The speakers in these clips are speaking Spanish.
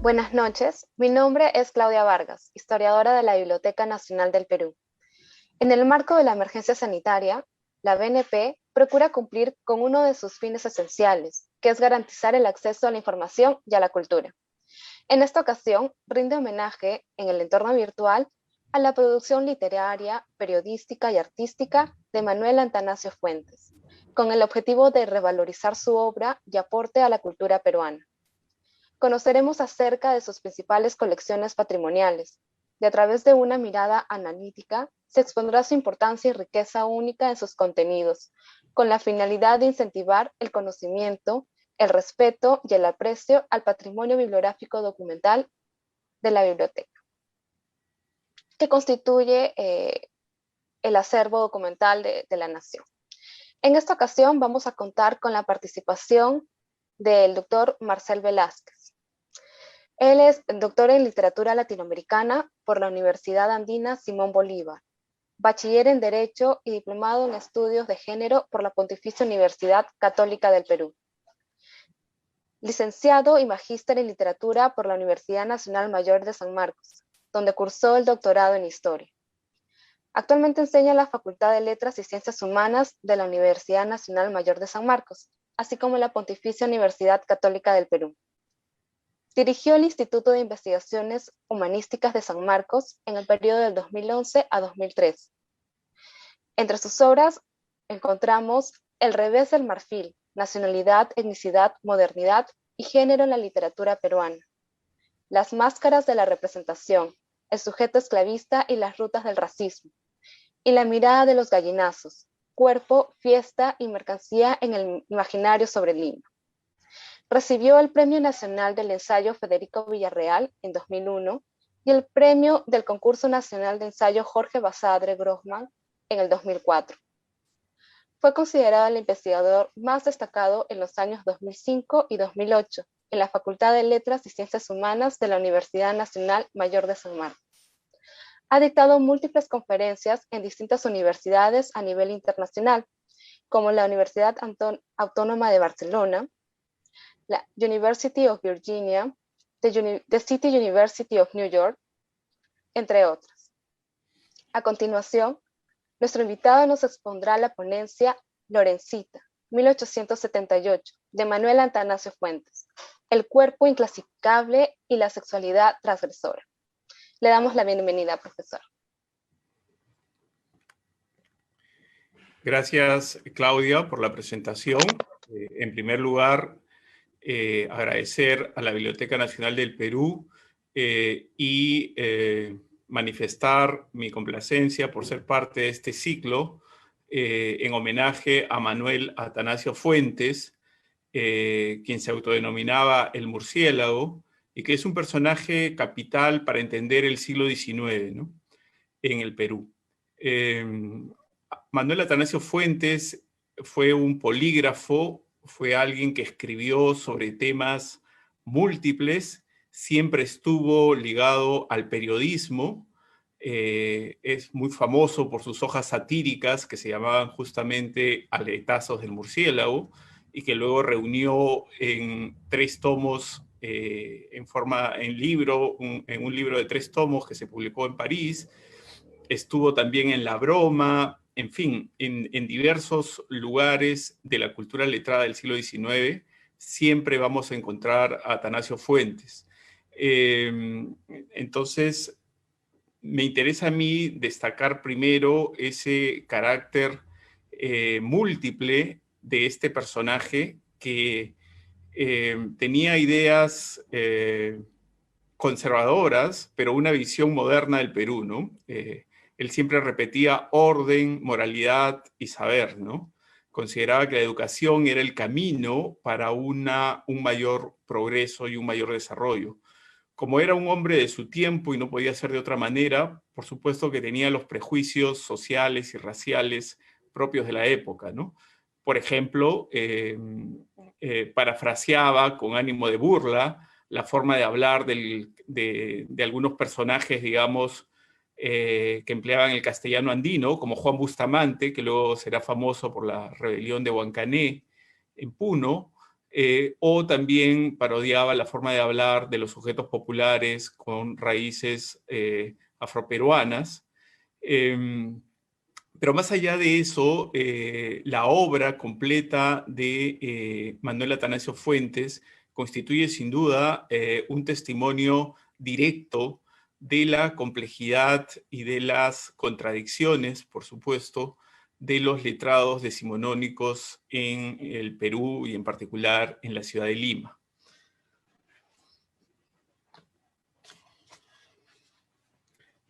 Buenas noches, mi nombre es Claudia Vargas, historiadora de la Biblioteca Nacional del Perú. En el marco de la emergencia sanitaria, la BNP procura cumplir con uno de sus fines esenciales, que es garantizar el acceso a la información y a la cultura. En esta ocasión, rinde homenaje en el entorno virtual a la producción literaria, periodística y artística de Manuel Atanasio Fuentes, con el objetivo de revalorizar su obra y aporte a la cultura peruana. Conoceremos acerca de sus principales colecciones patrimoniales, y a través de una mirada analítica se expondrá su importancia y riqueza única en sus contenidos, con la finalidad de incentivar el conocimiento, el respeto y el aprecio al patrimonio bibliográfico documental de la biblioteca, que constituye el acervo documental de la nación. En esta ocasión vamos a contar con la participación del doctor Marcel Velázquez. Él es doctor en literatura latinoamericana por la Universidad Andina Simón Bolívar, bachiller en Derecho y diplomado en estudios de género por la Pontificia Universidad Católica del Perú. Licenciado y magíster en literatura por la Universidad Nacional Mayor de San Marcos, donde cursó el doctorado en historia. Actualmente enseña en la Facultad de Letras y Ciencias Humanas de la Universidad Nacional Mayor de San Marcos, así como en la Pontificia Universidad Católica del Perú. Dirigió el Instituto de Investigaciones Humanísticas de San Marcos en el periodo del 2011 a 2013. Entre sus obras encontramos El revés del marfil, nacionalidad, etnicidad, modernidad y género en la literatura peruana, Las máscaras de la representación, El sujeto esclavista y las rutas del racismo, y La mirada de los gallinazos, cuerpo, fiesta y mercancía en el imaginario sobre Lima. Recibió el Premio Nacional del Ensayo Federico Villarreal en 2001 y el Premio del Concurso Nacional de Ensayo Jorge Basadre Grossman en el 2004. Fue considerado el investigador más destacado en los años 2005 y 2008 en la Facultad de Letras y Ciencias Humanas de la Universidad Nacional Mayor de San Marcos. Ha dictado múltiples conferencias en distintas universidades a nivel internacional, como la Universidad Autónoma de Barcelona, la University of Virginia, the City University of New York, entre otras. A continuación, nuestro invitado nos expondrá la ponencia Lorencita, 1878, de Manuel Atanasio Fuentes, El cuerpo inclasificable y la sexualidad transgresora. Le damos la bienvenida, profesor. Gracias, Claudia, por la presentación. En primer lugar, agradecer a la Biblioteca Nacional del Perú y manifestar mi complacencia por ser parte de este ciclo en homenaje a Manuel Atanasio Fuentes, quien se autodenominaba el murciélago y que es un personaje capital para entender el siglo XIX, ¿no?, en el Perú. Manuel Atanasio Fuentes fue un polígrafo, fue alguien que escribió sobre temas múltiples, siempre estuvo ligado al periodismo, es muy famoso por sus hojas satíricas que se llamaban justamente Aletazos del Murciélago y que luego reunió en 3 tomos en libro, en un libro de 3 tomos que se publicó en París. Estuvo también en La Broma, en fin, en diversos lugares de la cultura letrada del siglo XIX, siempre vamos a encontrar a Atanasio Fuentes. Entonces, me interesa a mí destacar primero ese carácter múltiple de este personaje que tenía ideas conservadoras, pero una visión moderna del Perú, ¿no? Él siempre repetía orden, moralidad y saber, ¿no? Consideraba que la educación era el camino para un mayor progreso y un mayor desarrollo. Como era un hombre de su tiempo y no podía ser de otra manera, por supuesto que tenía los prejuicios sociales y raciales propios de la época, ¿no? Por ejemplo, parafraseaba con ánimo de burla la forma de hablar de algunos personajes, digamos, que empleaban el castellano andino, como Juan Bustamante, que luego será famoso por la rebelión de Huancané en Puno, o también parodiaba la forma de hablar de los sujetos populares con raíces afroperuanas. Pero más allá de eso, la obra completa de Manuel Atanasio Fuentes constituye sin duda un testimonio directo de la complejidad y de las contradicciones, por supuesto, de los letrados decimonónicos en el Perú y en particular en la ciudad de Lima.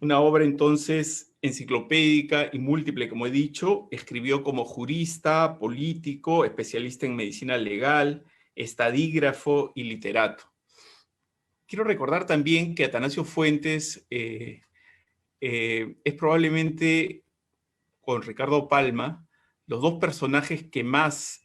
Una obra entonces enciclopédica y múltiple, como he dicho. Escribió como jurista, político, especialista en medicina legal, estadígrafo y literato. Quiero recordar también que Atanasio Fuentes es probablemente, con Ricardo Palma, los dos personajes que más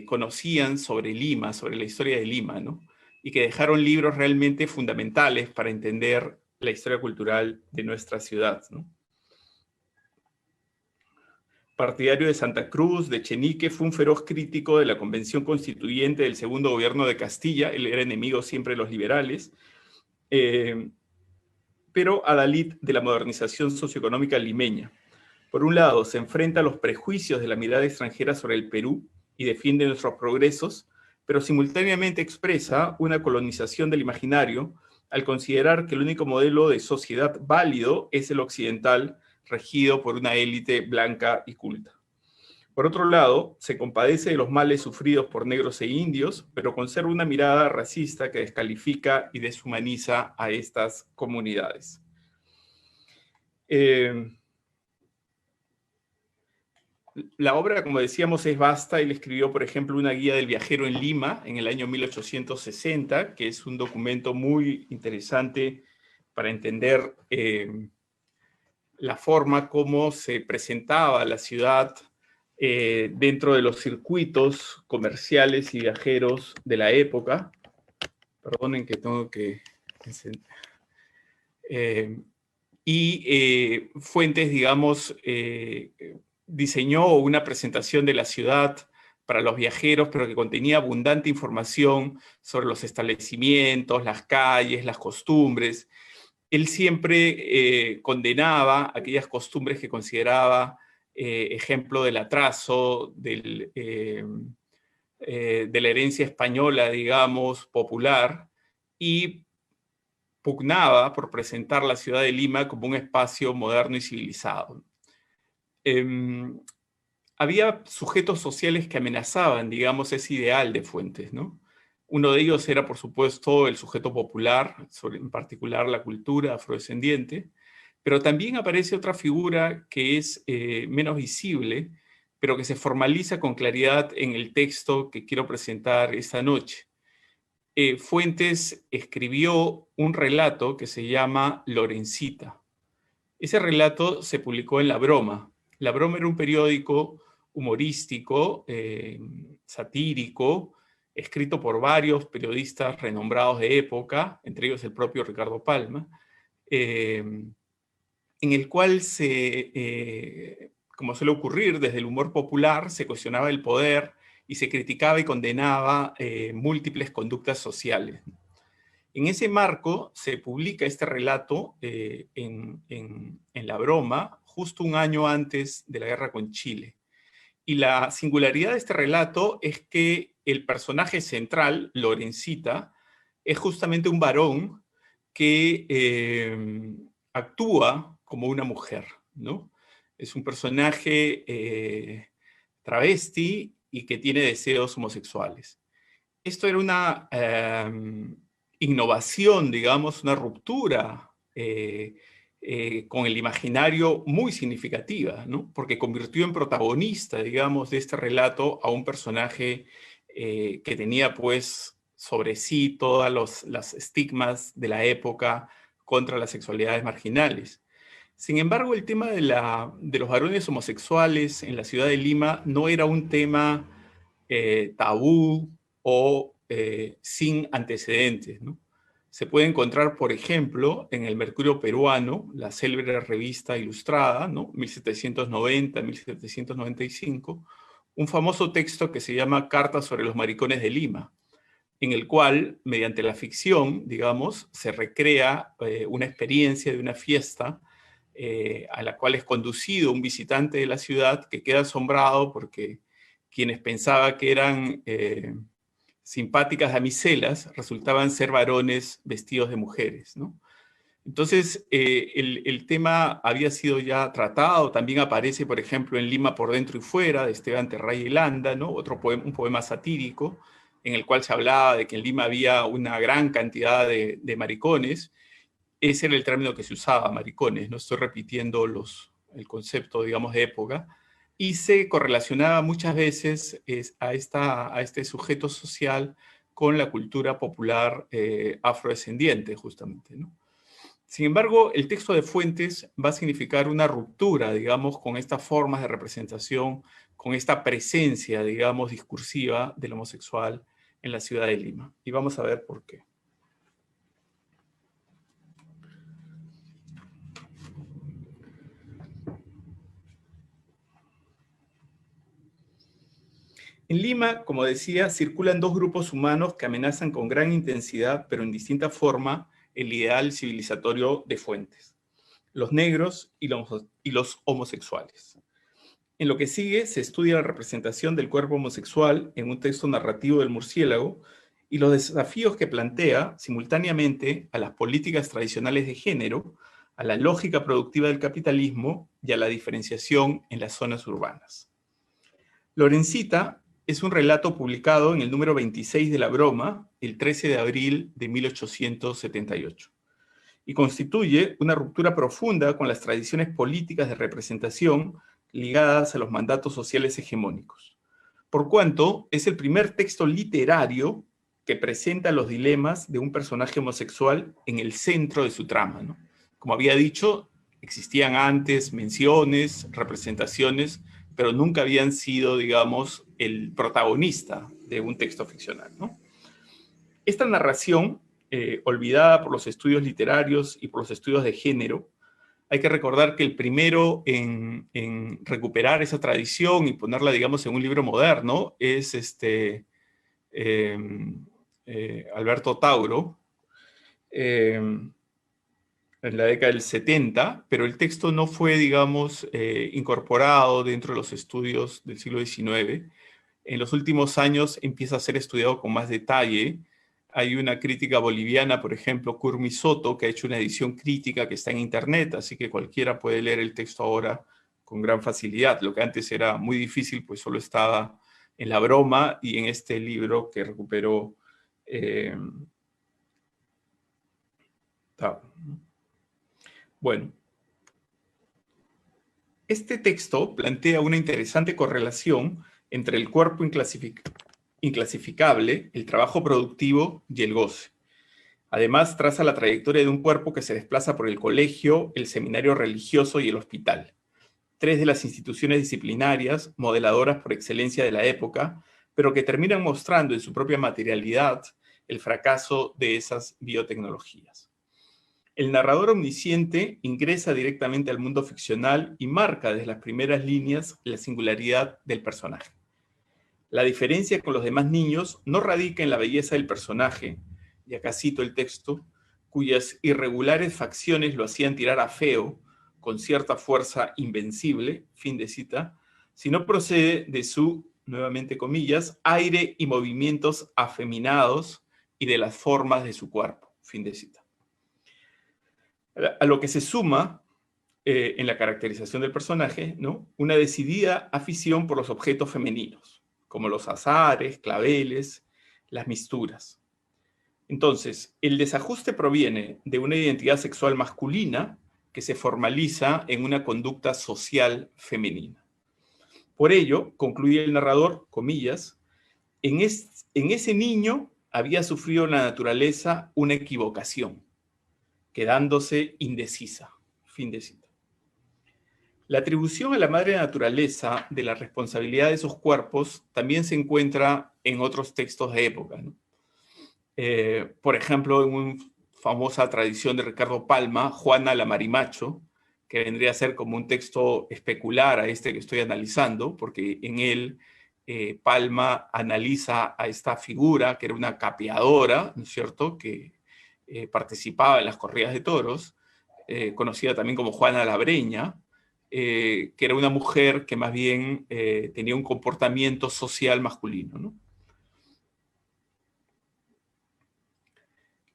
conocían sobre Lima, sobre la historia de Lima, ¿no? Y que dejaron libros realmente fundamentales para entender la historia cultural de nuestra ciudad, ¿no? Partidario de Santa Cruz, de Chenique, fue un feroz crítico de la Convención Constituyente del segundo gobierno de Castilla. Él era enemigo siempre de los liberales, pero adalid de la modernización socioeconómica limeña. Por un lado, se enfrenta a los prejuicios de la mirada extranjera sobre el Perú y defiende nuestros progresos, pero simultáneamente expresa una colonización del imaginario al considerar que el único modelo de sociedad válido es el occidental, regido por una élite blanca y culta. Por otro lado, se compadece de los males sufridos por negros e indios, pero conserva una mirada racista que descalifica y deshumaniza a estas comunidades. La obra, como decíamos, es vasta. Él escribió, por ejemplo, una guía del viajero en Lima en el año 1860, que es un documento muy interesante para entender la forma como se presentaba la ciudad dentro de los circuitos comerciales y viajeros de la época. Perdonen que tengo que... Fuentes, digamos, diseñó una presentación de la ciudad para los viajeros, pero que contenía abundante información sobre los establecimientos, las calles, las costumbres. Él siempre condenaba aquellas costumbres que consideraba ejemplo del atraso, de la herencia española, digamos, popular, y pugnaba por presentar la ciudad de Lima como un espacio moderno y civilizado. Había sujetos sociales que amenazaban, digamos, ese ideal de Fuentes, ¿no? Uno de ellos era, por supuesto, el sujeto popular, en particular la cultura afrodescendiente, pero también aparece otra figura que es menos visible, pero que se formaliza con claridad en el texto que quiero presentar esta noche. Fuentes escribió un relato que se llama Lorencita. Ese relato se publicó en La Broma. La Broma era un periódico humorístico, satírico, escrito por varios periodistas renombrados de época, entre ellos el propio Ricardo Palma, en el cual como suele ocurrir, desde el humor popular se cuestionaba el poder y se criticaba y condenaba múltiples conductas sociales. En ese marco se publica este relato en La Broma, justo un año antes de la guerra con Chile. Y la singularidad de este relato es que el personaje central, Lorencita, es justamente un varón que actúa como una mujer, ¿no? Es un personaje travesti y que tiene deseos homosexuales. Esto era una innovación, digamos, una ruptura con el imaginario muy significativa, ¿no? Porque convirtió en protagonista, digamos, de este relato a un personaje que tenía, pues, sobre sí todos los estigmas de la época contra las sexualidades marginales. Sin embargo, el tema de los varones homosexuales en la ciudad de Lima no era un tema tabú o sin antecedentes, ¿no? Se puede encontrar, por ejemplo, en el Mercurio Peruano, la célebre revista ilustrada, ¿no? 1790-1795, un famoso texto que se llama Cartas sobre los maricones de Lima, en el cual, mediante la ficción, digamos, se recrea una experiencia de una fiesta a la cual es conducido un visitante de la ciudad que queda asombrado porque quienes pensaba que eran simpáticas damiselas resultaban ser varones vestidos de mujeres, ¿no? Entonces, el tema había sido ya tratado, también aparece, por ejemplo, en Lima por dentro y fuera, de Esteban Terray y Landa, ¿no? Un poema satírico, en el cual se hablaba de que en Lima había una gran cantidad de maricones. Ese era el término que se usaba, maricones, no estoy repitiendo el concepto, digamos, de época, y se correlacionaba muchas veces a este sujeto social con la cultura popular afrodescendiente, justamente, ¿no? Sin embargo, el texto de Fuentes va a significar una ruptura, digamos, con estas formas de representación, con esta presencia, digamos, discursiva del homosexual en la ciudad de Lima. Y vamos a ver por qué. En Lima, como decía, circulan dos grupos humanos que amenazan con gran intensidad, pero en distinta forma, el ideal civilizatorio de Fuentes: los negros y los homosexuales. En lo que sigue se estudia la representación del cuerpo homosexual en un texto narrativo del Murciélago y los desafíos que plantea simultáneamente a las políticas tradicionales de género, a la lógica productiva del capitalismo y a la diferenciación en las zonas urbanas. Lorencita es un relato publicado en el número 26 de La Broma, el 13 de abril de 1878, y constituye una ruptura profunda con las tradiciones políticas de representación ligadas a los mandatos sociales hegemónicos, por cuanto es el primer texto literario que presenta los dilemas de un personaje homosexual en el centro de su trama, ¿no? Como había dicho, existían antes menciones, representaciones, pero nunca habían sido, digamos, el protagonista de un texto ficcional, ¿no? Esta narración, olvidada por los estudios literarios y por los estudios de género, hay que recordar que el primero en recuperar esa tradición y ponerla, digamos, en un libro moderno es Alberto Tauro, en la década del 70, pero el texto no fue, digamos, incorporado dentro de los estudios del siglo XIX. En los últimos años empieza a ser estudiado con más detalle. Hay una crítica boliviana, por ejemplo, Curmi Soto, que ha hecho una edición crítica que está en internet, así que cualquiera puede leer el texto ahora con gran facilidad. Lo que antes era muy difícil, pues solo estaba en La Broma y en este libro que recuperó Bueno, este texto plantea una interesante correlación entre el cuerpo inclasificable, el trabajo productivo y el goce. Además, traza la trayectoria de un cuerpo que se desplaza por el colegio, el seminario religioso y el hospital, tres de las instituciones disciplinarias modeladoras por excelencia de la época, pero que terminan mostrando en su propia materialidad el fracaso de esas biotecnologías. El narrador omnisciente ingresa directamente al mundo ficcional y marca desde las primeras líneas la singularidad del personaje. La diferencia con los demás niños no radica en la belleza del personaje, y acá cito el texto, cuyas irregulares facciones lo hacían tirar a feo, con cierta fuerza invencible, fin de cita, sino procede de su, nuevamente comillas, aire y movimientos afeminados y de las formas de su cuerpo, fin de cita. A lo que se suma en la caracterización del personaje, ¿no?, una decidida afición por los objetos femeninos, como los azares, claveles, las misturas. Entonces, el desajuste proviene de una identidad sexual masculina que se formaliza en una conducta social femenina. Por ello, concluye el narrador, comillas, en ese niño había sufrido la naturaleza una equivocación, quedándose indecisa. Fin de cita. La atribución a la madre naturaleza de la responsabilidad de esos cuerpos también se encuentra en otros textos de época, ¿no? Por ejemplo, en una famosa tradición de Ricardo Palma, Juana la Marimacho, que vendría a ser como un texto especular a este que estoy analizando, porque en él Palma analiza a esta figura, que era una capeadora, ¿no es cierto?, que participaba en las corridas de toros, conocida también como Juana la Breña, que era una mujer que más bien tenía un comportamiento social masculino, ¿no?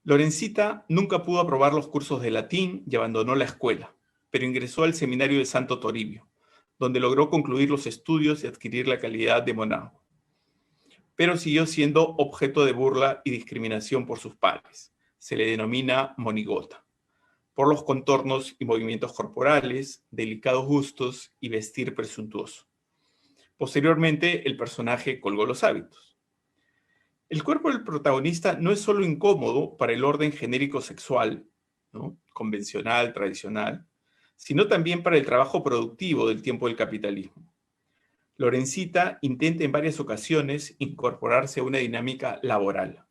Lorencita nunca pudo aprobar los cursos de latín y abandonó la escuela, pero ingresó al seminario de Santo Toribio, donde logró concluir los estudios y adquirir la calidad de monago. Pero siguió siendo objeto de burla y discriminación por sus pares. Se le denomina monigota, por los contornos y movimientos corporales, delicados gustos y vestir presuntuoso. Posteriormente, el personaje colgó los hábitos. El cuerpo del protagonista no es solo incómodo para el orden genérico sexual, ¿no?, convencional, tradicional, sino también para el trabajo productivo del tiempo del capitalismo. Lorencita intenta en varias ocasiones incorporarse a una dinámica laboral,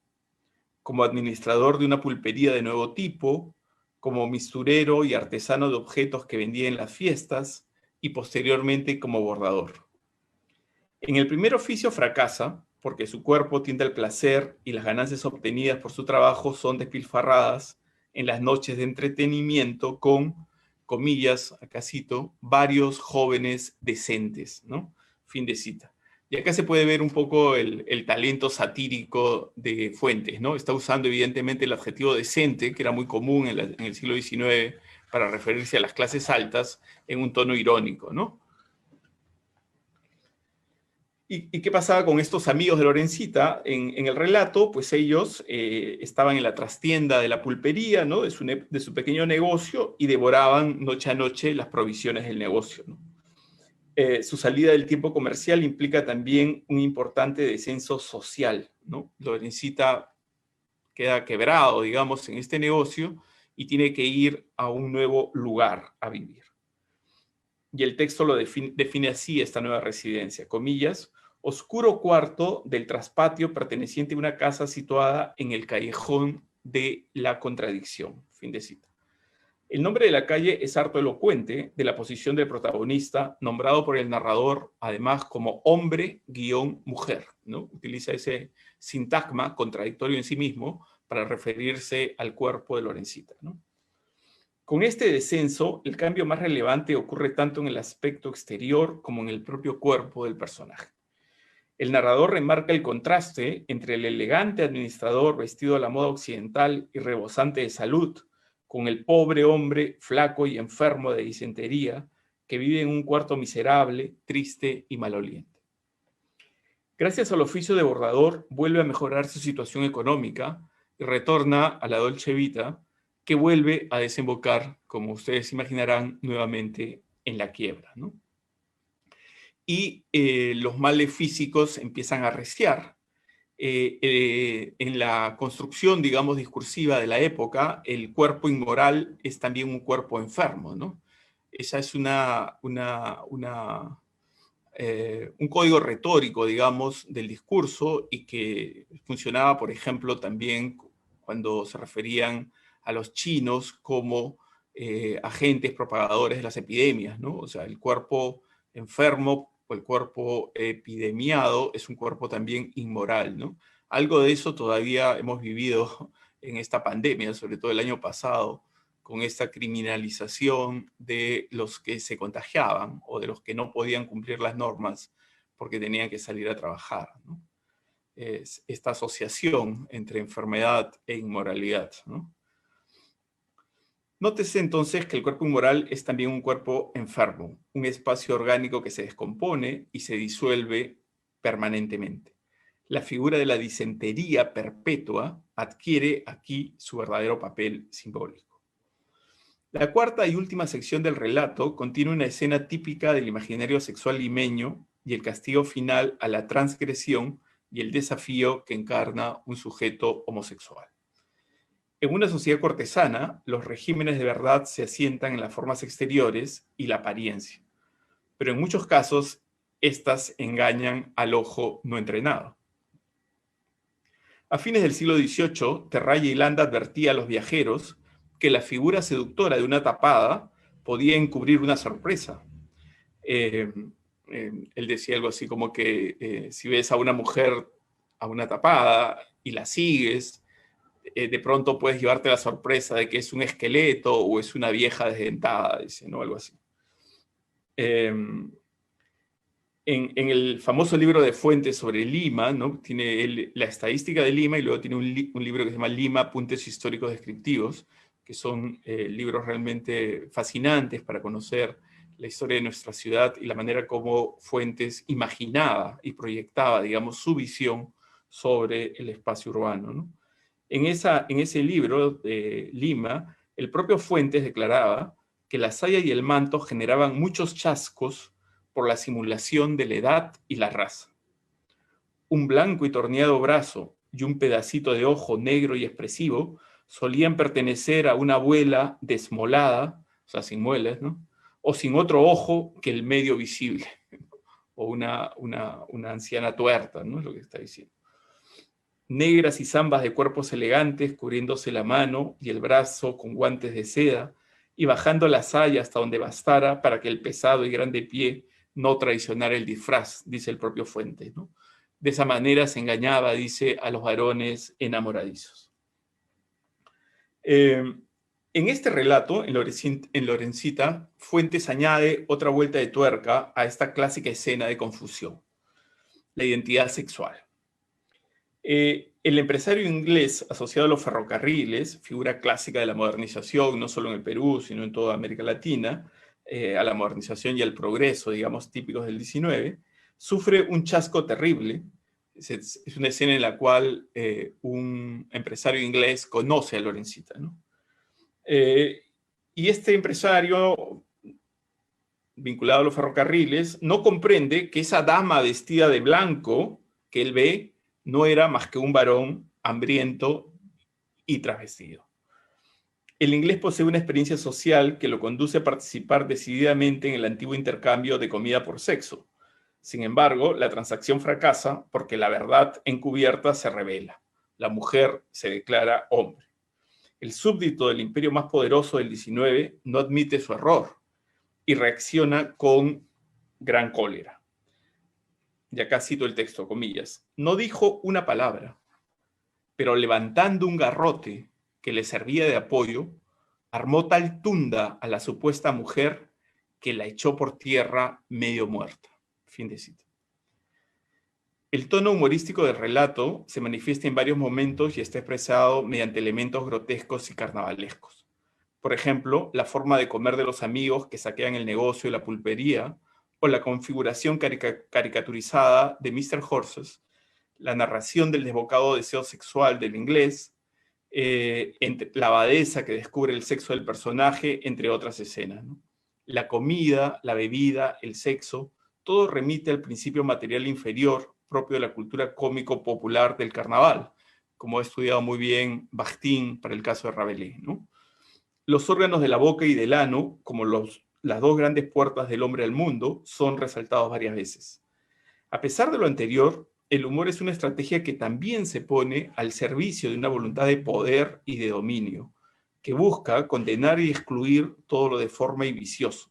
como administrador de una pulpería de nuevo tipo, como misturero y artesano de objetos que vendía en las fiestas, y posteriormente como bordador. En el primer oficio fracasa, porque su cuerpo tiende al placer y las ganancias obtenidas por su trabajo son despilfarradas en las noches de entretenimiento con, comillas, acá cito, varios jóvenes decentes, ¿no? Fin de cita. Y acá se puede ver un poco el talento satírico de Fuentes, ¿no? Está usando evidentemente el adjetivo decente, que era muy común en el siglo XIX para referirse a las clases altas, en un tono irónico, ¿no? ¿Y qué pasaba con estos amigos de Lorencita? En el relato, pues ellos estaban en la trastienda de la pulpería, ¿no?, de su pequeño negocio, y devoraban noche a noche las provisiones del negocio, ¿no? Su salida del tiempo comercial implica también un importante descenso social, ¿no? Lorencita queda quebrado, digamos, en este negocio y tiene que ir a un nuevo lugar a vivir. Y el texto lo define así, esta nueva residencia, comillas: oscuro cuarto del traspatio perteneciente a una casa situada en el callejón de la contradicción. Fin de cita. El nombre de la calle es harto elocuente de la posición del protagonista, nombrado por el narrador además como hombre-mujer, ¿no? Utiliza ese sintagma contradictorio en sí mismo para referirse al cuerpo de Lorencita, ¿no? Con este descenso, el cambio más relevante ocurre tanto en el aspecto exterior como en el propio cuerpo del personaje. El narrador remarca el contraste entre el elegante administrador vestido a la moda occidental y rebosante de salud, con el pobre hombre flaco y enfermo de disentería que vive en un cuarto miserable, triste y maloliente. Gracias al oficio de bordador, vuelve a mejorar su situación económica y retorna a la Dolce Vita, que vuelve a desembocar, como ustedes imaginarán, nuevamente en la quiebra, ¿no? Y los males físicos empiezan a arreciar. En la construcción, digamos, discursiva de la época, el cuerpo inmoral es también un cuerpo enfermo, ¿no? Esa es un código retórico, digamos, del discurso, y que funcionaba, por ejemplo, también cuando se referían a los chinos como agentes propagadores de las epidemias, ¿no? O sea, el cuerpo enfermo o el cuerpo epidemiado es un cuerpo también inmoral, ¿no? Algo de eso todavía hemos vivido en esta pandemia, sobre todo el año pasado, con esta criminalización de los que se contagiaban o de los que no podían cumplir las normas porque tenían que salir a trabajar, ¿no? Es esta asociación entre enfermedad e inmoralidad, ¿no? Nótese entonces que el cuerpo inmoral es también un cuerpo enfermo, un espacio orgánico que se descompone y se disuelve permanentemente. La figura de la disentería perpetua adquiere aquí su verdadero papel simbólico. La cuarta y última sección del relato contiene una escena típica del imaginario sexual limeño y el castigo final a la transgresión y el desafío que encarna un sujeto homosexual. En una sociedad cortesana, los regímenes de verdad se asientan en las formas exteriores y la apariencia, pero en muchos casos, estas engañan al ojo no entrenado. A fines del siglo XVIII, Terraya y Landa advertía a los viajeros que la figura seductora de una tapada podía encubrir una sorpresa. él decía algo así como que si ves a una mujer, a una tapada, y la sigues, de pronto puedes llevarte la sorpresa de que es un esqueleto o es una vieja desdentada, dice, ¿no? Algo así. En el famoso libro de Fuentes sobre Lima, ¿no? Tiene él la estadística de Lima y luego tiene un libro que se llama Lima, Apuntes Históricos Descriptivos, que son libros realmente fascinantes para conocer la historia de nuestra ciudad y la manera como Fuentes imaginaba y proyectaba, digamos, su visión sobre el espacio urbano, ¿no? En ese libro de Lima, el propio Fuentes declaraba que la saya y el manto generaban muchos chascos por la simulación de la edad y la raza. Un blanco y torneado brazo y un pedacito de ojo negro y expresivo solían pertenecer a una abuela desmolada, o sea, sin muelas, ¿no? O sin otro ojo que el medio visible, o una anciana tuerta, ¿no? Es lo que está diciendo. Negras y zambas de cuerpos elegantes cubriéndose la mano y el brazo con guantes de seda y bajando la saya hasta donde bastara para que el pesado y grande pie no traicionara el disfraz, dice el propio Fuentes, ¿no? De esa manera se engañaba, dice, a los varones enamoradizos. En este relato, en Lorencita, Fuentes añade otra vuelta de tuerca a esta clásica escena de confusión, la identidad sexual. El empresario inglés asociado a los ferrocarriles, figura clásica de la modernización, no solo en el Perú, sino en toda América Latina, a la modernización y al progreso, digamos, típicos del 19, sufre un chasco terrible. Es una escena en la cual un empresario inglés conoce a Lorencita, ¿no? Y este empresario, vinculado a los ferrocarriles, no comprende que esa dama vestida de blanco que él ve no era más que un varón hambriento y travestido. El inglés posee una experiencia social que lo conduce a participar decididamente en el antiguo intercambio de comida por sexo. Sin embargo, la transacción fracasa porque la verdad encubierta se revela. La mujer se declara hombre. El súbdito del imperio más poderoso del 19 no admite su error y reacciona con gran cólera. Y acá cito el texto, comillas. No dijo una palabra, pero levantando un garrote que le servía de apoyo, armó tal tunda a la supuesta mujer que la echó por tierra medio muerta. Fin de cita. El tono humorístico del relato se manifiesta en varios momentos y está expresado mediante elementos grotescos y carnavalescos. Por ejemplo, la forma de comer de los amigos que saquean el negocio y la pulpería, o la configuración caricaturizada de Mr. Horses, la narración del desbocado deseo sexual del inglés, la abadesa que descubre el sexo del personaje, entre otras escenas, ¿no? La comida, la bebida, el sexo, todo remite al principio material inferior propio de la cultura cómico popular del carnaval, como ha estudiado muy bien Bakhtin para el caso de Rabelais, ¿no? Los órganos de la boca y del ano, como las dos grandes puertas del hombre al mundo, son resaltados varias veces. A pesar de lo anterior, el humor es una estrategia que también se pone al servicio de una voluntad de poder y de dominio, que busca condenar y excluir todo lo deforme y vicioso,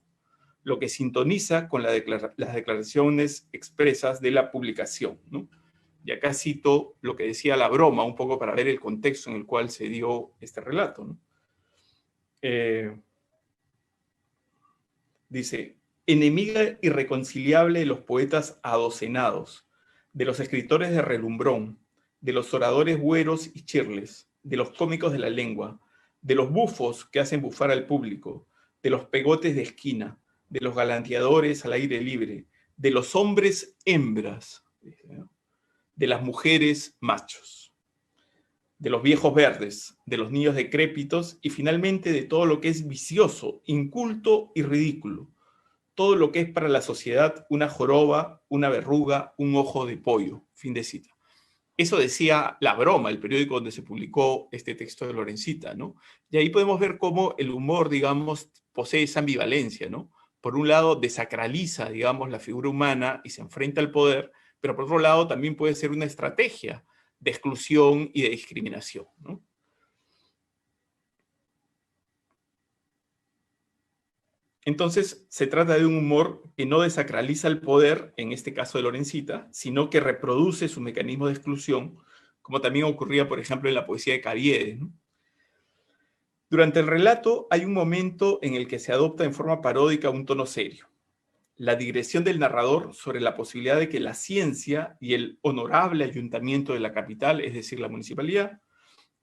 lo que sintoniza con las declaraciones expresas de la publicación, ¿no? Y acá cito lo que decía la broma, un poco para ver el contexto en el cual se dio este relato, ¿no? Dice, enemiga irreconciliable de los poetas adocenados, de los escritores de relumbrón, de los oradores güeros y chirles, de los cómicos de la lengua, de los bufos que hacen bufar al público, de los pegotes de esquina, de los galanteadores al aire libre, de los hombres hembras, de las mujeres machos, de los viejos verdes, de los niños decrépitos y finalmente de todo lo que es vicioso, inculto y ridículo. Todo lo que es para la sociedad una joroba, una verruga, un ojo de pollo. Fin de cita. Eso decía La Broma, el periódico donde se publicó este texto de Lorencita, ¿no? Y ahí podemos ver cómo el humor, digamos, posee esa ambivalencia, ¿no? Por un lado, desacraliza, digamos, la figura humana y se enfrenta al poder, pero por otro lado también puede ser una estrategia de exclusión y de discriminación, ¿no? Entonces, se trata de un humor que no desacraliza el poder, en este caso de Lorencita, sino que reproduce su mecanismo de exclusión, como también ocurría, por ejemplo, en la poesía de Caviedes, ¿no? Durante el relato hay un momento en el que se adopta en forma paródica un tono serio. La digresión del narrador sobre la posibilidad de que la ciencia y el honorable ayuntamiento de la capital, es decir, la municipalidad,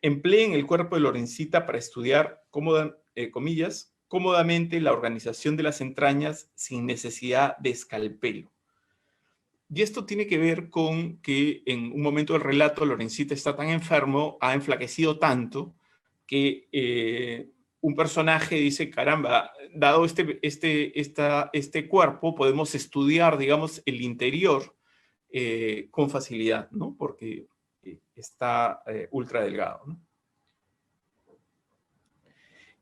empleen el cuerpo de Lorencita para estudiar, comillas, cómodamente la organización de las entrañas sin necesidad de escalpelo. Y esto tiene que ver con que en un momento del relato Lorencita está tan enfermo, ha enflaquecido tanto, que un personaje dice, caramba, dado este cuerpo, podemos estudiar, digamos, el interior con facilidad, ¿no? Porque está ultra delgado, ¿no?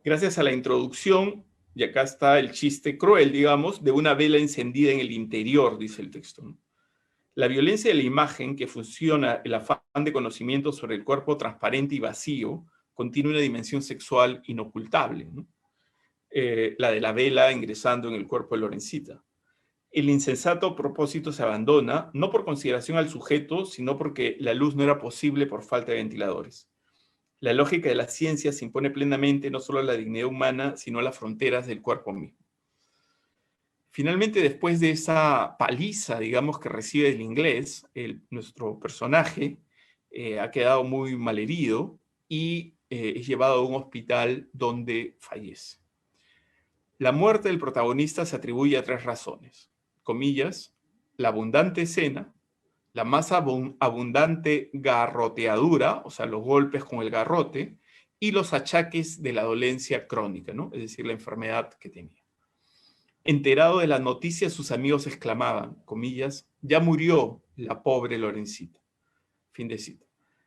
Gracias a la introducción, y acá está el chiste cruel, digamos, de una vela encendida en el interior, dice el texto, ¿no? La violencia de la imagen, que fusiona el afán de conocimiento sobre el cuerpo transparente y vacío, contiene una dimensión sexual inocultable, ¿no? La de la vela ingresando en el cuerpo de Lorencita. El insensato propósito se abandona, no por consideración al sujeto, sino porque la luz no era posible por falta de ventiladores. La lógica de la ciencia se impone plenamente no solo a la dignidad humana, sino a las fronteras del cuerpo mismo. Finalmente, después de esa paliza, digamos, que recibe del inglés, nuestro personaje ha quedado muy malherido y es llevado a un hospital donde fallece. La muerte del protagonista se atribuye a 3 razones. Comillas, la abundante escena, la más abundante garroteadura, o sea, los golpes con el garrote, y los achaques de la dolencia crónica, ¿no? Es decir, la enfermedad que tenía. Enterado de la noticia, sus amigos exclamaban, comillas, ya murió la pobre Lorencita. Fin de cita.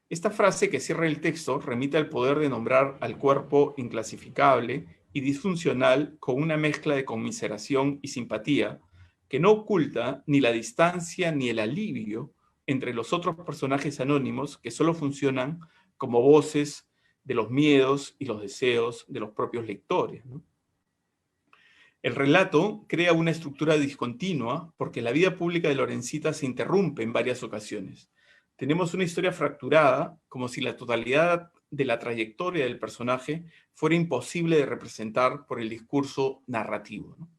Esta frase que cierra el texto remite al poder de nombrar al cuerpo inclasificable y disfuncional con una mezcla de conmiseración y simpatía que no oculta ni la distancia ni el alivio entre los otros personajes anónimos que solo funcionan como voces de los miedos y los deseos de los propios lectores, ¿no? El relato crea una estructura discontinua porque la vida pública de Lorencita se interrumpe en varias ocasiones. Tenemos una historia fracturada, como si la totalidad de la trayectoria del personaje fuera imposible de representar por el discurso narrativo, ¿no?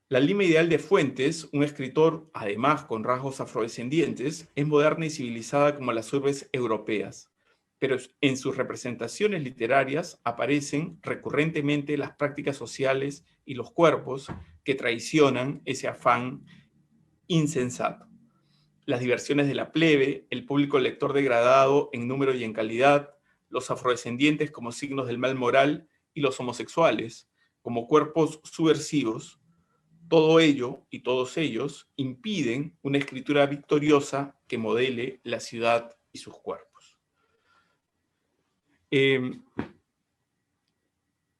La Lima ideal de Fuentes, un escritor, además con rasgos afrodescendientes, es moderna y civilizada como las urbes europeas, pero en sus representaciones literarias aparecen recurrentemente las prácticas sociales y los cuerpos que traicionan ese afán insensato. Las diversiones de la plebe, el público lector degradado en número y en calidad, los afrodescendientes como signos del mal moral y los homosexuales como cuerpos subversivos, todo ello y todos ellos impiden una escritura victoriosa que modele la ciudad y sus cuerpos.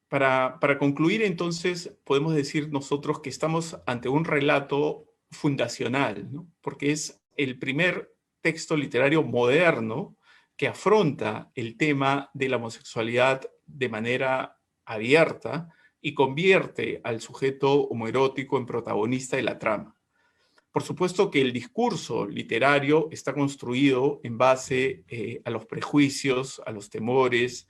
Para concluir, entonces, podemos decir nosotros que estamos ante un relato fundacional, ¿no? Porque es el primer texto literario moderno que afronta el tema de la homosexualidad de manera abierta y convierte al sujeto homoerótico en protagonista de la trama. Por supuesto que el discurso literario está construido en base a los prejuicios, a los temores,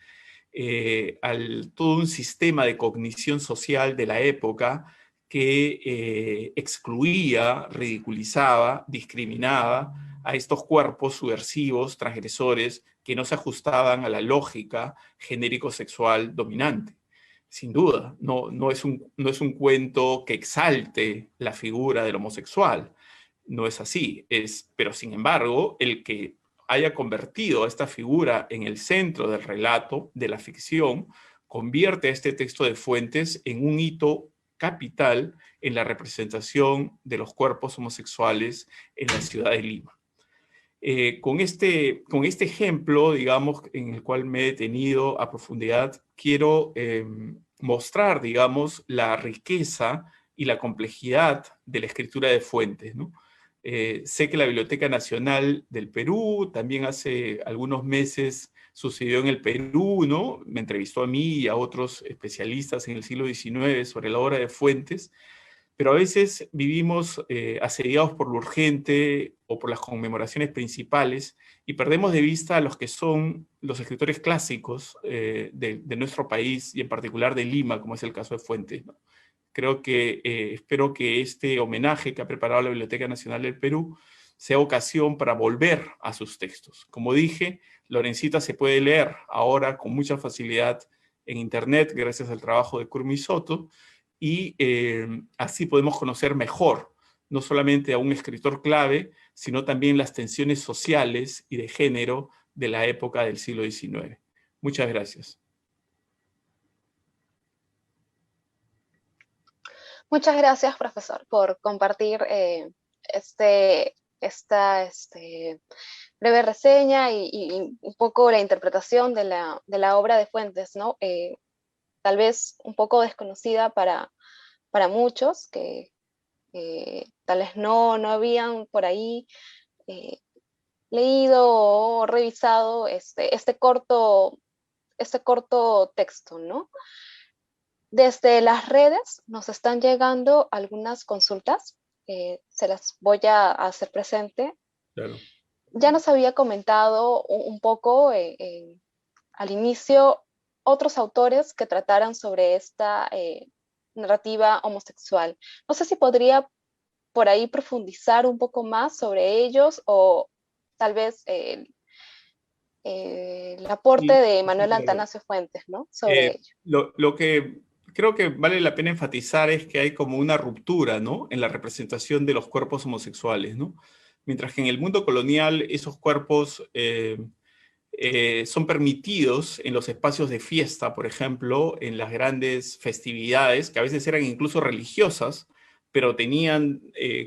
todo un sistema de cognición social de la época que excluía, ridiculizaba, discriminaba a estos cuerpos subversivos, transgresores, que no se ajustaban a la lógica genérico-sexual dominante. Sin duda, no es un cuento que exalte la figura del homosexual, no es así, pero sin embargo, el que haya convertido a esta figura en el centro del relato, de la ficción, convierte a este texto de Fuentes en un hito capital en la representación de los cuerpos homosexuales en la ciudad de Lima. Con este ejemplo, digamos, en el cual me he detenido a profundidad, quiero mostrar, digamos, la riqueza y la complejidad de la escritura de Fuentes, ¿no? Sé que la Biblioteca Nacional del Perú también hace algunos meses sucedió en el Perú, ¿no? Me entrevistó a mí y a otros especialistas en el siglo XIX sobre la obra de Fuentes, pero a veces vivimos asediados por lo urgente o por las conmemoraciones principales y perdemos de vista a los que son los escritores clásicos de nuestro país y en particular de Lima, como es el caso de Fuentes, ¿no? Creo que, espero que este homenaje que ha preparado la Biblioteca Nacional del Perú sea ocasión para volver a sus textos. Como dije, Lorencita se puede leer ahora con mucha facilidad en Internet gracias al trabajo de Kurmi Soto, y así podemos conocer mejor no solamente a un escritor clave, sino también las tensiones sociales y de género de la época del siglo XIX. Muchas gracias. Muchas gracias, profesor, por compartir esta breve reseña y un poco la interpretación de la obra de Fuentes, ¿no? Tal vez un poco desconocida para muchos, que tal vez no habían por ahí eh, leído o revisado este corto texto, ¿no? Desde las redes nos están llegando algunas consultas, se las voy a hacer presente. Claro. Ya nos había comentado un poco al inicio otros autores que trataran sobre esta narrativa homosexual. No sé si podría por ahí profundizar un poco más sobre ellos o tal vez el aporte Sí, de sí, Manuel claro. Atanasio Fuentes, ¿no? Sobre ello. Lo que creo que vale la pena enfatizar es que hay como una ruptura, ¿no?, en la representación de los cuerpos homosexuales, ¿no? Mientras que en el mundo colonial esos cuerpos son permitidos en los espacios de fiesta, por ejemplo, en las grandes festividades, que a veces eran incluso religiosas, pero tenían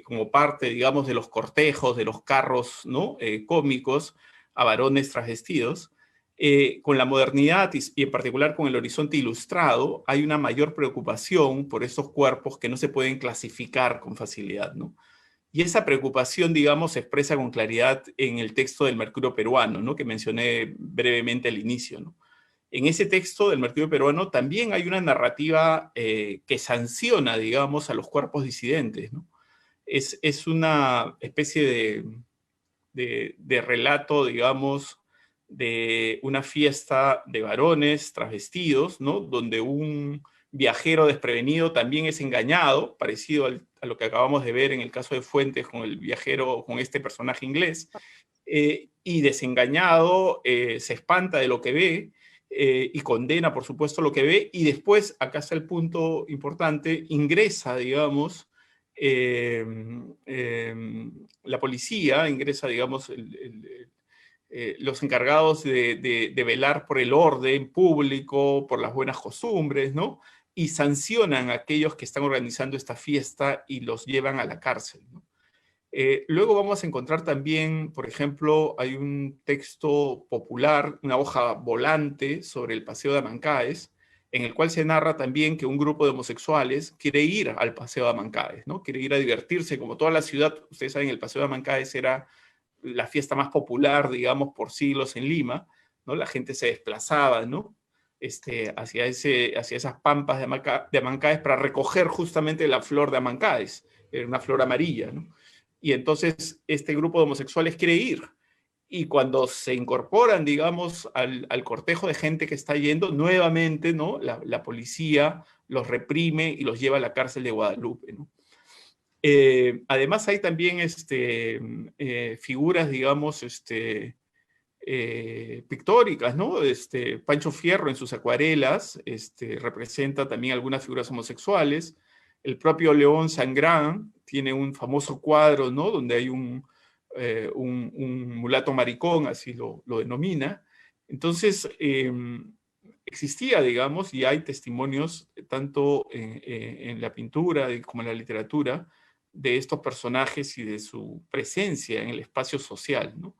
como parte, digamos, de los cortejos, de los carros, ¿no?, cómicos, a varones travestidos. Con la modernidad y en particular con el horizonte ilustrado, hay una mayor preocupación por estos cuerpos que no se pueden clasificar con facilidad, ¿no? Y esa preocupación, digamos, se expresa con claridad en el texto del Mercurio peruano, ¿no?, que mencioné brevemente al inicio, ¿no? En ese texto del Mercurio peruano también hay una narrativa que sanciona, digamos, a los cuerpos disidentes, ¿no? Es una especie de relato, digamos, de una fiesta de varones travestidos, ¿no?, donde un viajero desprevenido también es engañado, parecido a lo que acabamos de ver en el caso de Fuentes con el viajero, con este personaje inglés, y desengañado se espanta de lo que ve y condena, por supuesto, lo que ve, y después, acá está el punto importante, ingresa, digamos, eh, la policía, ingresa, digamos, los encargados de velar por el orden público, por las buenas costumbres, ¿no? Y sancionan a aquellos que están organizando esta fiesta y los llevan a la cárcel, ¿no? Luego vamos a encontrar también, por ejemplo, hay un texto popular, una hoja volante sobre el Paseo de Amancaes, en el cual se narra también que un grupo de homosexuales quiere ir al Paseo de Amancaes, ¿no? Quiere ir a divertirse, como toda la ciudad, ustedes saben, el Paseo de Amancaes era la fiesta más popular, digamos, por siglos en Lima, ¿no? La gente se desplazaba, ¿no?, hacia esas pampas de Amancaes para recoger justamente la flor de Amancaes, era una flor amarilla, ¿no? Y entonces este grupo de homosexuales quiere ir. Y cuando se incorporan, digamos, al cortejo de gente que está yendo, nuevamente, ¿no?, la policía los reprime y los lleva a la cárcel de Guadalupe, ¿no? Además hay también figuras, digamos, pictóricas, ¿no? Pancho Fierro en sus acuarelas representa también algunas figuras homosexuales. El propio León Sangrán tiene un famoso cuadro, ¿no?, donde hay un mulato maricón, así lo denomina. Entonces, existía, digamos, y hay testimonios tanto en la pintura como en la literatura de estos personajes y de su presencia en el espacio social, ¿no?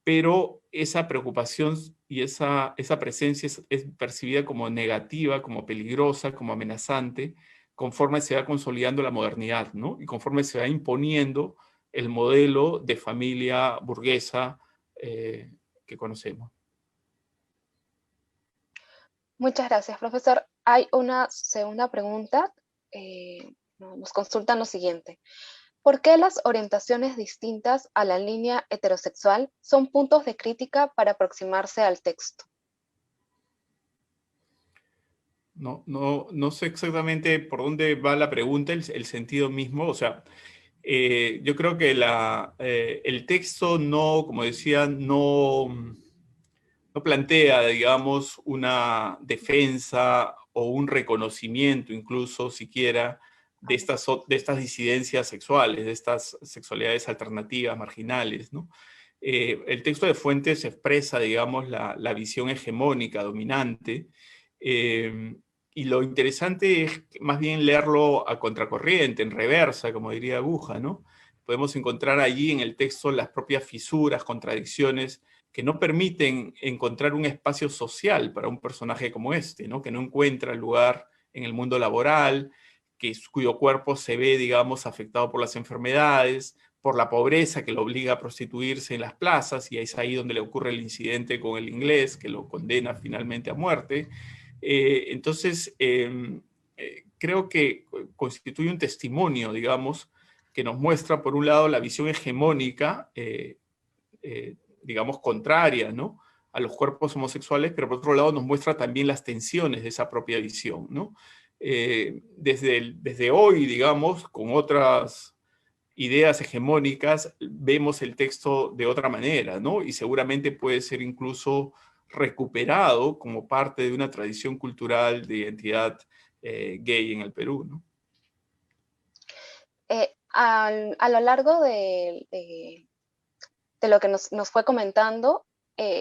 Pero esa preocupación y esa presencia es percibida como negativa, como peligrosa, como amenazante, conforme se va consolidando la modernidad, ¿no? Y conforme se va imponiendo el modelo de familia burguesa que conocemos. Muchas gracias, profesor. Hay una segunda pregunta. Nos consultan lo siguiente. ¿Por qué las orientaciones distintas a la línea heterosexual son puntos de crítica para aproximarse al texto? No sé exactamente por dónde va la pregunta, el sentido mismo. O sea, yo creo que el texto no, como decía, no plantea, digamos, una defensa o un reconocimiento, incluso siquiera, de estas disidencias sexuales, de estas sexualidades alternativas, marginales, ¿no? El texto de Fuentes expresa, digamos, la visión hegemónica, dominante, eh, y lo interesante es más bien leerlo a contracorriente, en reversa, como diría Aguja, ¿no? Podemos encontrar allí en el texto las propias fisuras, contradicciones, que no permiten encontrar un espacio social para un personaje como este, ¿no? Que no encuentra lugar en el mundo laboral, cuyo cuerpo se ve, digamos, afectado por las enfermedades, por la pobreza que lo obliga a prostituirse en las plazas, y es ahí donde le ocurre el incidente con el inglés, que lo condena finalmente a muerte. Creo que constituye un testimonio, digamos, que nos muestra, por un lado, la visión hegemónica, digamos, contraria, ¿no?, a los cuerpos homosexuales, pero por otro lado nos muestra también las tensiones de esa propia visión, ¿no? Desde hoy, digamos, con otras ideas hegemónicas, vemos el texto de otra manera, ¿no? Y seguramente puede ser incluso recuperado como parte de una tradición cultural de identidad gay en el Perú, ¿no? A lo largo de lo que nos fue comentando,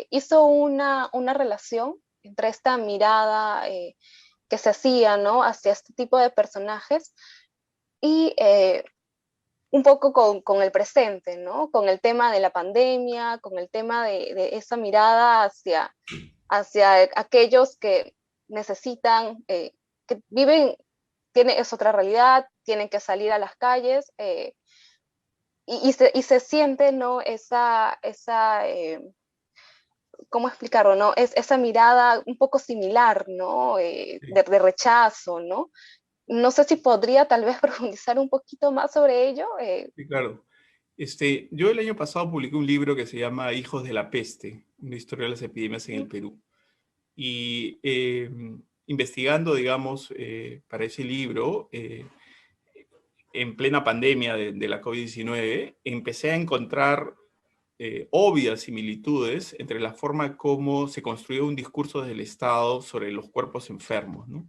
hizo una relación entre esta mirada que se hacía, ¿no?, hacia este tipo de personajes y un poco con el presente, ¿no? Con el tema de la pandemia, con el tema de esa mirada hacia aquellos que necesitan, que viven, es otra realidad, tienen que salir a las calles, y se siente, ¿no?, ¿cómo explicarlo?, ¿no? Esa mirada un poco similar, ¿no? Sí, De rechazo, ¿no? No sé si podría tal vez profundizar un poquito más sobre ello. sí, claro. Yo el año pasado publiqué un libro que se llama Hijos de la Peste, una historia de las epidemias en el Perú. Y investigando, digamos, para ese libro, en plena pandemia de la COVID-19, empecé a encontrar obvias similitudes entre la forma como se construyó un discurso desde el Estado sobre los cuerpos enfermos, ¿no?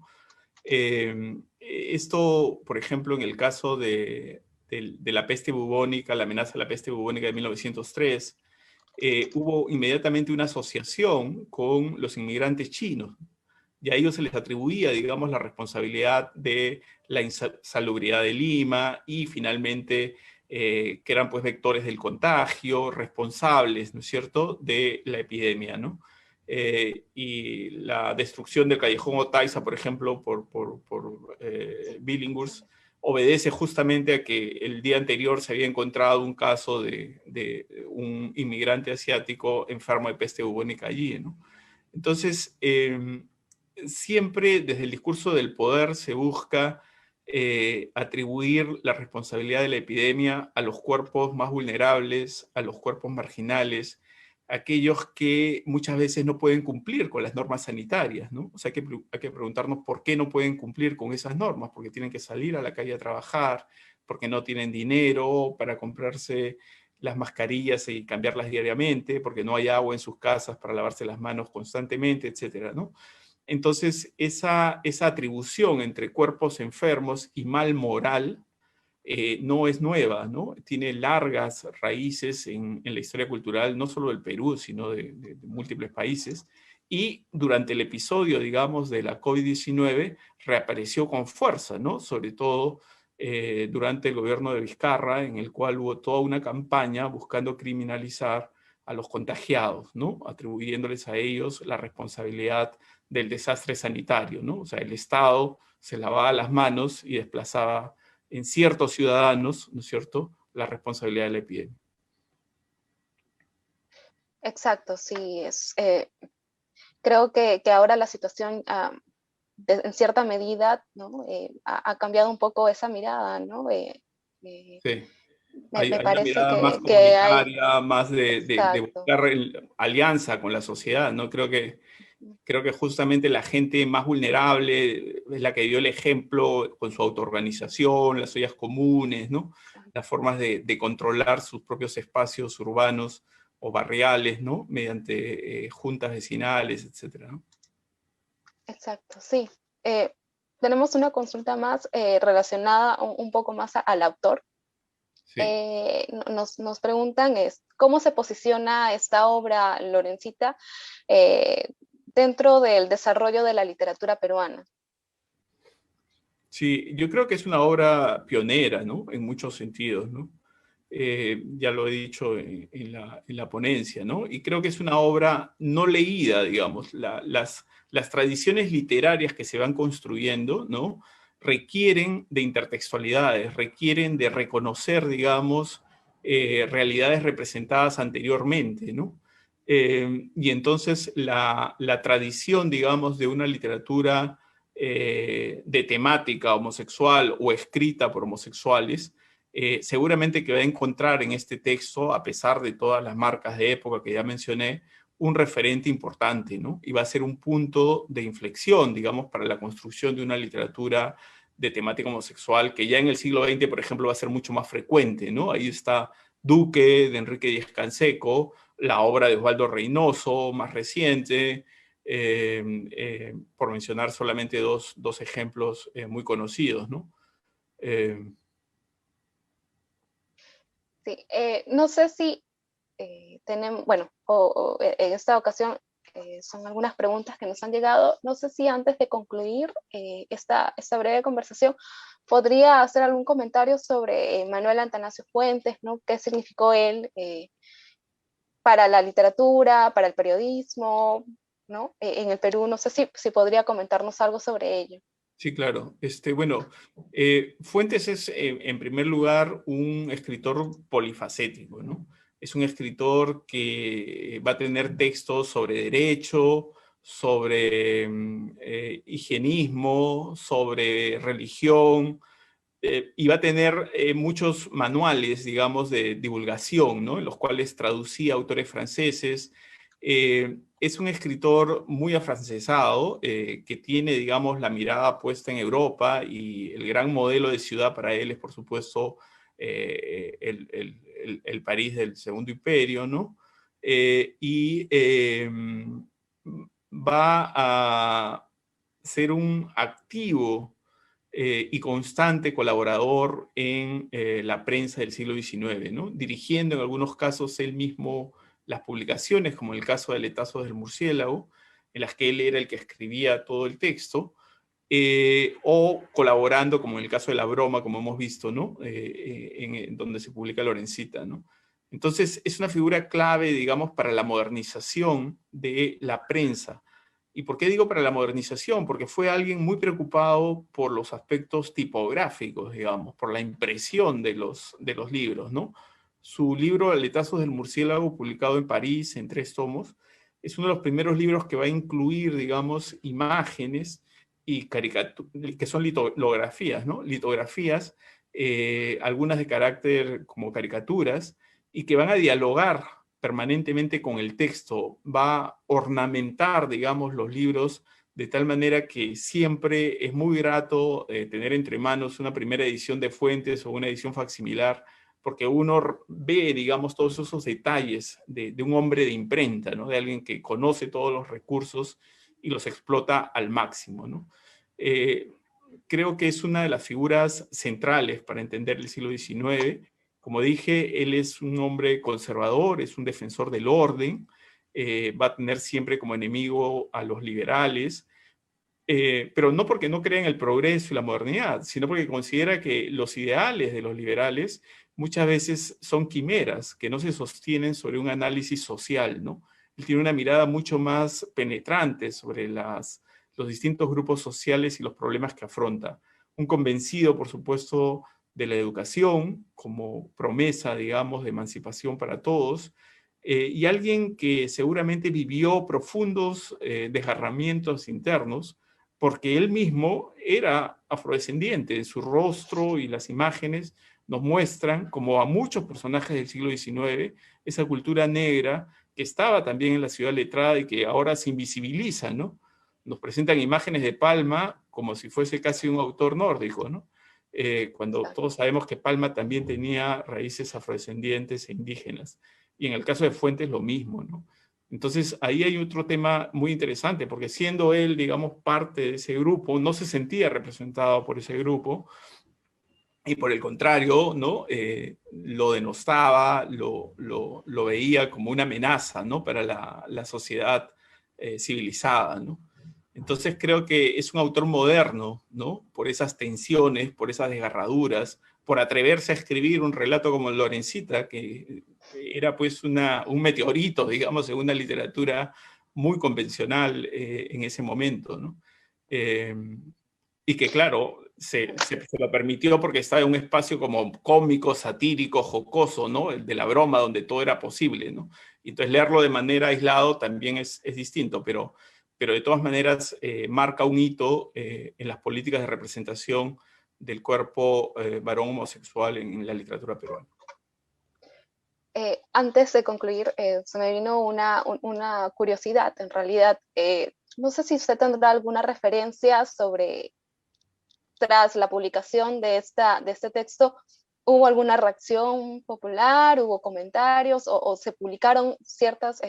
Esto, por ejemplo, en el caso de la peste bubónica, la amenaza de la peste bubónica de 1903, hubo inmediatamente una asociación con los inmigrantes chinos, y a ellos se les atribuía, digamos, la responsabilidad de la insalubridad de Lima y finalmente que eran pues vectores del contagio, responsables, ¿no es cierto?, de la epidemia, ¿no? Y la destrucción del Callejón Otaiza, por ejemplo, por Billinghurst, obedece justamente a que el día anterior se había encontrado un caso de un inmigrante asiático enfermo de peste bubónica allí, ¿no? Entonces, siempre desde el discurso del poder se busca atribuir la responsabilidad de la epidemia a los cuerpos más vulnerables, a los cuerpos marginales, aquellos que muchas veces no pueden cumplir con las normas sanitarias, ¿no? O sea, hay que preguntarnos por qué no pueden cumplir con esas normas, porque tienen que salir a la calle a trabajar, porque no tienen dinero para comprarse las mascarillas y cambiarlas diariamente, porque no hay agua en sus casas para lavarse las manos constantemente, etcétera, ¿no? Entonces, esa atribución entre cuerpos enfermos y mal moral no es nueva, ¿no? Tiene largas raíces en la historia cultural, no solo del Perú, sino de múltiples países. Y durante el episodio, digamos, de la COVID-19, reapareció con fuerza, ¿no? Sobre todo durante el gobierno de Vizcarra, en el cual hubo toda una campaña buscando criminalizar a los contagiados, ¿no? Atribuyéndoles a ellos la responsabilidad del desastre sanitario, ¿no? O sea, el Estado se lavaba las manos y desplazaba en ciertos ciudadanos, ¿no es cierto?, la responsabilidad de la epidemia. Exacto, sí, Creo que ahora la situación, en cierta medida, ¿no? Ha cambiado un poco esa mirada, ¿no? Eh, Sí. me Hay una parece mirada más que hay, comunitaria, más de exacto. buscar alianza con la sociedad, ¿no? Creo que justamente la gente más vulnerable es la que dio el ejemplo con su autoorganización, las ollas comunes, ¿no? Las formas de controlar sus propios espacios urbanos o barriales, ¿no? Mediante juntas vecinales, etcétera, ¿no? Exacto, sí. Eh, Tenemos una consulta más relacionada un poco más al autor. Sí. Nos preguntan cómo se posiciona esta obra Lorencita eh, dentro del desarrollo de la literatura peruana. Sí, yo creo que es una obra pionera, ¿no? En muchos sentidos, ¿no? Ya lo he dicho en la ponencia, ¿no? Y creo que es una obra no leída, digamos. Las tradiciones literarias que se van construyendo, ¿no? Requieren de intertextualidades, requieren de reconocer, digamos, realidades representadas anteriormente, ¿no? Y entonces la tradición, digamos, de una literatura de temática homosexual o escrita por homosexuales, seguramente que va a encontrar en este texto, a pesar de todas las marcas de época que ya mencioné, un referente importante, ¿no? Y va a ser un punto de inflexión, digamos, para la construcción de una literatura de temática homosexual que ya en el siglo XX, por ejemplo, va a ser mucho más frecuente, ¿no? Ahí está Duque, de Enrique Díaz Canseco, la obra de Osvaldo Reynoso, más reciente, por mencionar solamente dos ejemplos muy conocidos, ¿no? Eh, Sí, no sé si tenemos, bueno, en esta ocasión son algunas preguntas que nos han llegado. No sé si antes de concluir esta breve conversación, podría hacer algún comentario sobre Manuel Atanasio Fuentes, ¿no? ¿Qué significó él para la literatura, para el periodismo, ¿no? En el Perú, no sé si podría comentarnos algo sobre ello. Sí, claro. Bueno, Fuentes es, en primer lugar, un escritor polifacético, ¿no? Es un escritor que va a tener textos sobre derecho, sobre higienismo, sobre religión, y va a tener muchos manuales, digamos, de divulgación, ¿no? En los cuales traducía autores franceses. Es un escritor muy afrancesado, que tiene, digamos, la mirada puesta en Europa, y el gran modelo de ciudad para él es, por supuesto, el París del Segundo Imperio, ¿no? Y va a ser un activo y constante colaborador en la prensa del siglo XIX, ¿no? Dirigiendo en algunos casos él mismo las publicaciones, como en el caso de Letazos del Murciélago, en las que él era el que escribía todo el texto, o colaborando, como en el caso de La Broma, como hemos visto, ¿no? En donde se publica Lorencita, ¿no? Entonces, es una figura clave, digamos, para la modernización de la prensa. ¿Y por qué digo para la modernización? Porque fue alguien muy preocupado por los aspectos tipográficos, digamos, por la impresión de los libros, ¿no? Su libro Aletazos del Murciélago, publicado en París en 3 tomos, es uno de los primeros libros que va a incluir, digamos, imágenes y que son litografías, ¿no? Litografías, algunas de carácter como caricaturas, y que van a dialogar permanentemente con el texto, va a ornamentar, digamos, los libros de tal manera que siempre es muy grato tener entre manos una primera edición de Fuentes o una edición facsimilar, porque uno ve, digamos, todos esos detalles de un hombre de imprenta, ¿no? De alguien que conoce todos los recursos y los explota al máximo, ¿no? Eh, Creo que es una de las figuras centrales para entender el siglo XIX. Como dije, él es un hombre conservador, es un defensor del orden, va a tener siempre como enemigo a los liberales, pero no porque no crea en el progreso y la modernidad, sino porque considera que los ideales de los liberales muchas veces son quimeras, que no se sostienen sobre un análisis social, ¿no? Él tiene una mirada mucho más penetrante sobre los distintos grupos sociales y los problemas que afronta. Un convencido, por supuesto, de la educación como promesa, digamos, de emancipación para todos, y alguien que seguramente vivió profundos desgarramientos internos, porque él mismo era afrodescendiente. Su rostro y las imágenes nos muestran, como a muchos personajes del siglo XIX, esa cultura negra que estaba también en la ciudad letrada y que ahora se invisibiliza, ¿no? Nos presentan imágenes de Palma como si fuese casi un autor nórdico, ¿no? Cuando todos sabemos que Palma también tenía raíces afrodescendientes e indígenas. Y en el caso de Fuentes lo mismo, ¿no? Entonces ahí hay otro tema muy interesante, porque siendo él, digamos, parte de ese grupo, no se sentía representado por ese grupo, y por el contrario, ¿no? Lo denostaba, lo veía como una amenaza, ¿no? Para la sociedad civilizada, ¿no? Entonces creo que es un autor moderno, ¿no? Por esas tensiones, por esas desgarraduras, por atreverse a escribir un relato como Lorencita, que era pues un meteorito, digamos, en una literatura muy convencional en ese momento, ¿no? Eh, y que claro, se lo permitió porque estaba en un espacio como cómico, satírico, jocoso, ¿no? El de la broma, donde todo era posible, ¿no? Y entonces leerlo de manera aislado también es distinto, pero de todas maneras marca un hito en las políticas de representación del cuerpo varón homosexual en la literatura peruana. Antes de concluir, se me vino una curiosidad, en realidad. No sé si usted tendrá alguna referencia sobre, tras la publicación de este texto, ¿hubo alguna reacción popular, hubo comentarios o se publicaron ciertos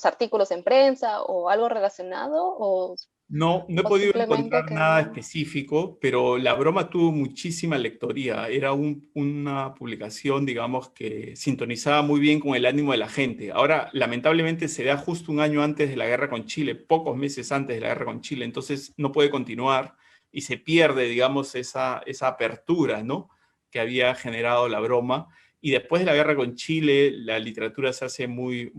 artículos en prensa o algo relacionado No, no he o podido simplemente encontrar nada quedó? específico, pero la broma tuvo muchísima lectoría. Era una publicación, digamos, que sintonizaba muy bien con el ánimo de la gente. Ahora, lamentablemente, se da justo un año antes de la guerra con Chile, pocos meses antes de la guerra con Chile, entonces no puede continuar y se pierde, digamos, esa apertura, ¿no? Que había generado la broma. Y después de la guerra con Chile, la literatura se hace muy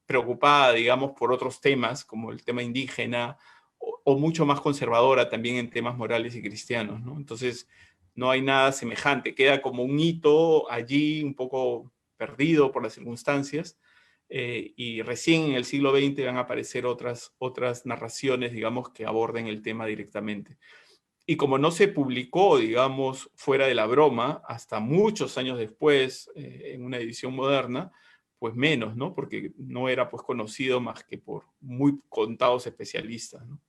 preocupada, digamos, por otros temas, como el tema indígena, o mucho más conservadora también en temas morales y cristianos, ¿no? Entonces, no hay nada semejante. Queda como un hito allí, un poco perdido por las circunstancias, y recién en el siglo XX van a aparecer otras narraciones, digamos, que aborden el tema directamente. Y como no se publicó, digamos, fuera de la broma, hasta muchos años después, en una edición moderna, pues menos, ¿no? Porque no era pues conocido más que por muy contados especialistas, ¿no?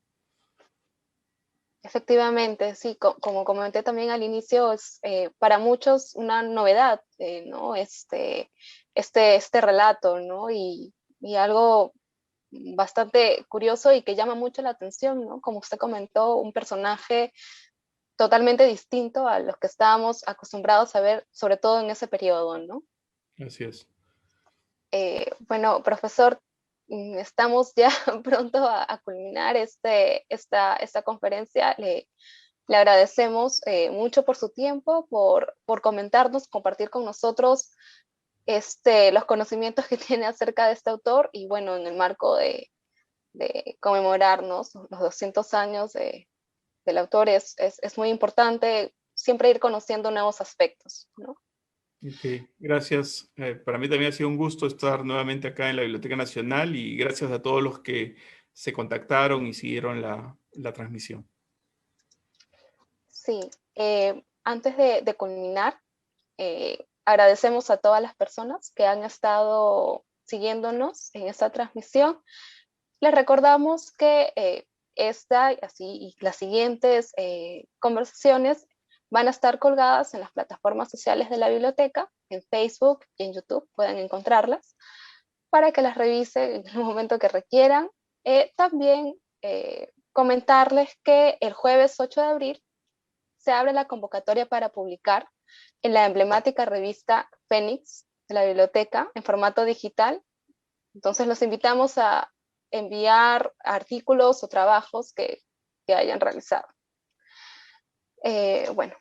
Efectivamente, sí, como comenté también al inicio, es para muchos una novedad, ¿no? Este relato, ¿no? Y algo bastante curioso y que llama mucho la atención, ¿no? Como usted comentó, un personaje totalmente distinto a los que estábamos acostumbrados a ver, sobre todo en ese periodo, ¿no? Así es. Bueno, profesor, estamos ya pronto a culminar esta conferencia. Le agradecemos mucho por su tiempo, por comentarnos, compartir con nosotros los conocimientos que tiene acerca de este autor y bueno, en el marco de conmemorarnos los 200 años del autor es muy importante siempre ir conociendo nuevos aspectos, ¿no? Ok, gracias. Para mí también ha sido un gusto estar nuevamente acá en la Biblioteca Nacional y gracias a todos los que se contactaron y siguieron la transmisión. Sí, antes de culminar, agradecemos a todas las personas que han estado siguiéndonos en esta transmisión. Les recordamos que esta y las siguientes conversaciones van a estar colgadas en las plataformas sociales de la biblioteca, en Facebook y en YouTube, pueden encontrarlas, para que las revisen en el momento que requieran. También comentarles que el jueves 8 de abril se abre la convocatoria para publicar en la emblemática revista Fénix de la biblioteca en formato digital. Entonces los invitamos a enviar artículos o trabajos que hayan realizado. Bueno,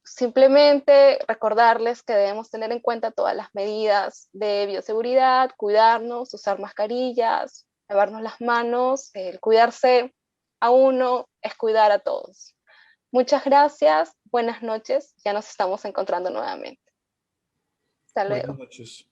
simplemente recordarles que debemos tener en cuenta todas las medidas de bioseguridad, cuidarnos, usar mascarillas, lavarnos las manos, el cuidarse a uno es cuidar a todos. Muchas gracias, buenas noches, ya nos estamos encontrando nuevamente. Hasta Buenas luego. noches.